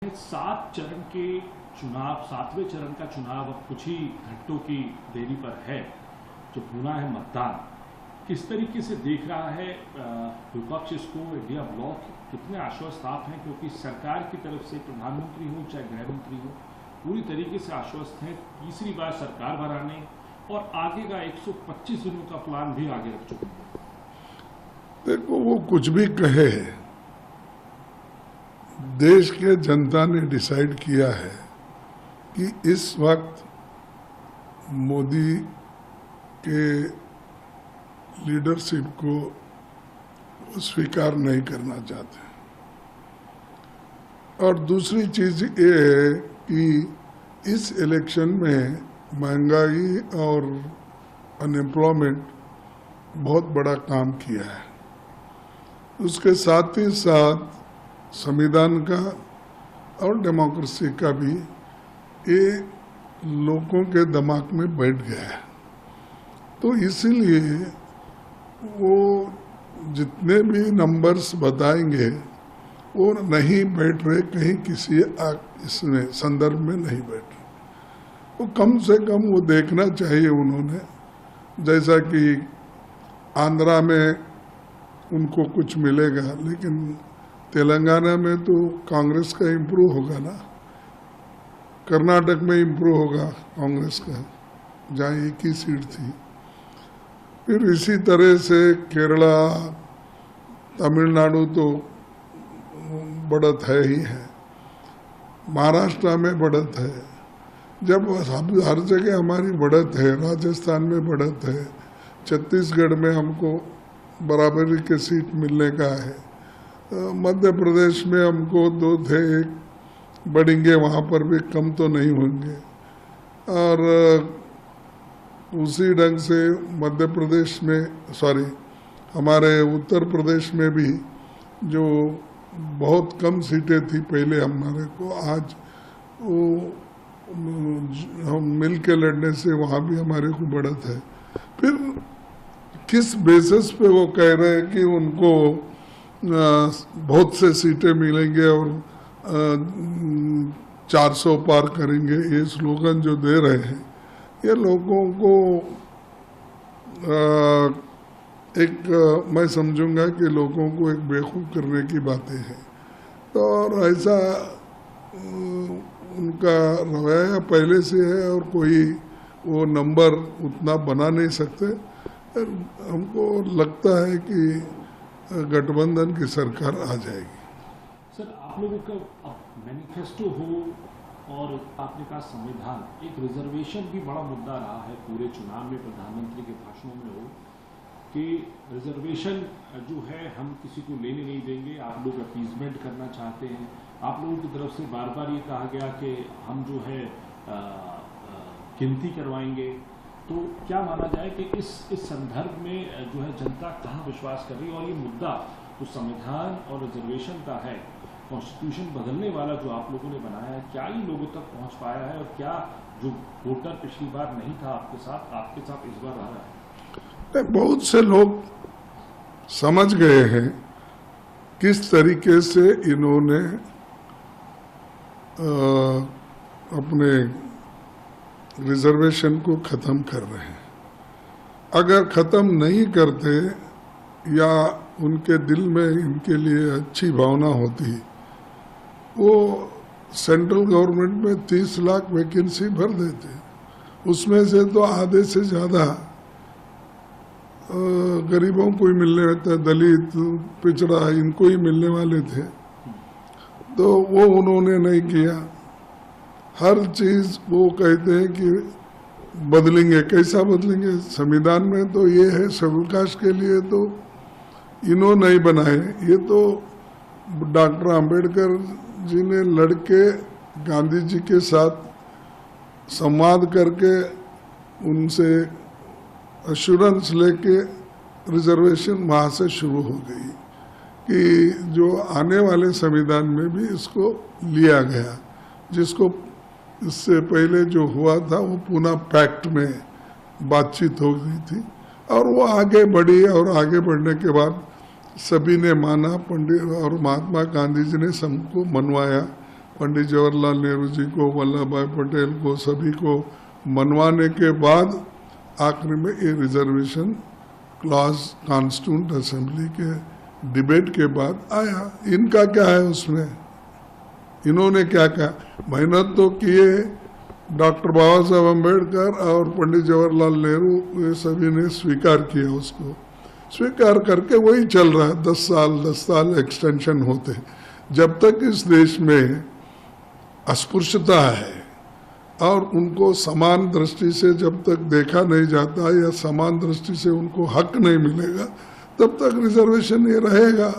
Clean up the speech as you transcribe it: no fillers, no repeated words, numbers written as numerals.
है 7 चरण के चुनाव, 7वें चरण का चुनाव अब कुछ ही घंटों की देरी पर है, जो होना है मतदान। किस तरीके से देख रहा है विपक्ष इसको, इंडिया ब्लॉक कितने आश्वस्त आप हैं? क्योंकि सरकार की तरफ से प्रधानमंत्री हो चाहे गृह मंत्री हो, पूरी तरीके से आश्वस्त हैं तीसरी बार सरकार बनाने, और आगे का 125 दिनों का प्लान भी आगे रख चुके हैं। देखो, वो कुछ भी कहे, देश के जनता ने डिसाइड किया है कि इस वक्त मोदी के लीडरशिप को स्वीकार नहीं करना चाहते। और दूसरी चीज ये है कि इस इलेक्शन में महंगाई और अनएम्प्लॉयमेंट बहुत बड़ा काम किया है। उसके साथ ही साथ संविधान का और डेमोक्रेसी का भी ये लोगों के दिमाग में बैठ गया है। तो इसीलिए वो जितने भी नंबर्स बताएंगे वो नहीं बैठ रहे, कहीं किसी इसमें संदर्भ में नहीं बैठ रहे। तो कम से कम वो देखना चाहिए उन्होंने, जैसा कि आंध्रा में उनको कुछ मिलेगा, लेकिन तेलंगाना में तो कांग्रेस का इम्प्रूव होगा ना, कर्नाटक में इम्प्रूव होगा कांग्रेस का, जहाँ एक ही सीट थी। फिर इसी तरह से केरला, तमिलनाडु तो बढ़त है ही है, महाराष्ट्र में बढ़त है। जब हर जगह हमारी बढ़त है, राजस्थान में बढ़त है, छत्तीसगढ़ में हमको बराबरी के सीट मिलने का है, मध्य प्रदेश में हमको 2 थे, 1 बढ़ेंगे, वहाँ पर भी कम तो नहीं होंगे। और उसी ढंग से मध्य प्रदेश में, हमारे उत्तर प्रदेश में भी जो बहुत कम सीटें थी पहले हमारे को, आज वो हम मिल के लड़ने से वहाँ भी हमारे को बढ़त है। फिर किस बेसिस पे वो कह रहे हैं कि उनको बहुत से सीटें मिलेंगे और 400 पार करेंगे, ये स्लोगन जो दे रहे हैं, ये लोगों को मैं समझूंगा कि लोगों को एक बेवकूफ़ करने की बातें हैं। तो और ऐसा उनका रवैया पहले से है, और कोई वो नंबर उतना बना नहीं सकते। हमको लगता है कि गठबंधन की सरकार आ जाएगी। सर, आप लोगों का मैनिफेस्टो हो और आपने कहा संविधान, एक रिजर्वेशन भी बड़ा मुद्दा रहा है पूरे चुनाव में, प्रधानमंत्री के भाषणों में हो कि रिजर्वेशन जो है हम किसी को लेने नहीं देंगे, आप लोग अपीजमेंट करना चाहते हैं। आप लोगों की तरफ से बार बार ये कहा गया कि हम जो है गिनती करवाएंगे। तो क्या माना जाए कि इस संदर्भ में जो है जनता कहाँ विश्वास कर रही है? और ये मुद्दा जो संविधान और रिजर्वेशन का है, कॉन्स्टिट्यूशन बदलने वाला जो आप लोगों ने बनाया है, क्या ये लोगों तक पहुँच पाया है? और क्या जो वोटर पिछली बार नहीं था आपके साथ इस बार आ रहा है? बहुत से लोग समझ गए हैं किस तरीके से इन्होंने अपने रिजर्वेशन को ख़त्म कर रहे हैं। अगर ख़त्म नहीं करते या उनके दिल में इनके लिए अच्छी भावना होती, वो सेंट्रल गवर्नमेंट में 30 लाख वैकेंसी भर देते। उसमें से तो आधे से ज़्यादा गरीबों को ही मिलने रहता है, दलित, पिछड़ा, इनको ही मिलने वाले थे। तो वो उन्होंने नहीं किया। हर चीज़ वो कहते हैं कि बदलेंगे। कैसा बदलेंगे? संविधान में तो ये है, शेड्यूल कास्ट के लिए तो इन्होंने नहीं बनाए, ये तो डॉक्टर अंबेडकर जी ने लड़के गांधी जी के साथ संवाद करके उनसे अश्योरेंस लेके रिजर्वेशन वहाँ से शुरू हो गई कि जो आने वाले संविधान में भी इसको लिया गया। जिसको इससे पहले जो हुआ था वो पूना पैक्ट में बातचीत हो गई थी, और वो आगे बढ़ी, और आगे बढ़ने के बाद सभी ने माना। पंडित और महात्मा गांधी जी ने सबको मनवाया, पंडित जवाहरलाल नेहरू जी को, वल्लभ भाई पटेल को, सभी को मनवाने के बाद आखिर में ये रिजर्वेशन क्लॉज कॉन्स्टिट्यूंट असेंबली के डिबेट के बाद आया। इनका क्या है उसमें, इन्होंने क्या कहा, मेहनत तो किए डॉक्टर बाबा साहब अम्बेडकर और पंडित जवाहरलाल नेहरू, ये सभी ने स्वीकार किया, उसको स्वीकार करके वही चल रहा है। 10 साल एक्सटेंशन होते। जब तक इस देश में अस्पृश्यता है और उनको समान दृष्टि से जब तक देखा नहीं जाता या समान दृष्टि से उनको हक नहीं मिलेगा, तब तक रिजर्वेशन ये रहेगा।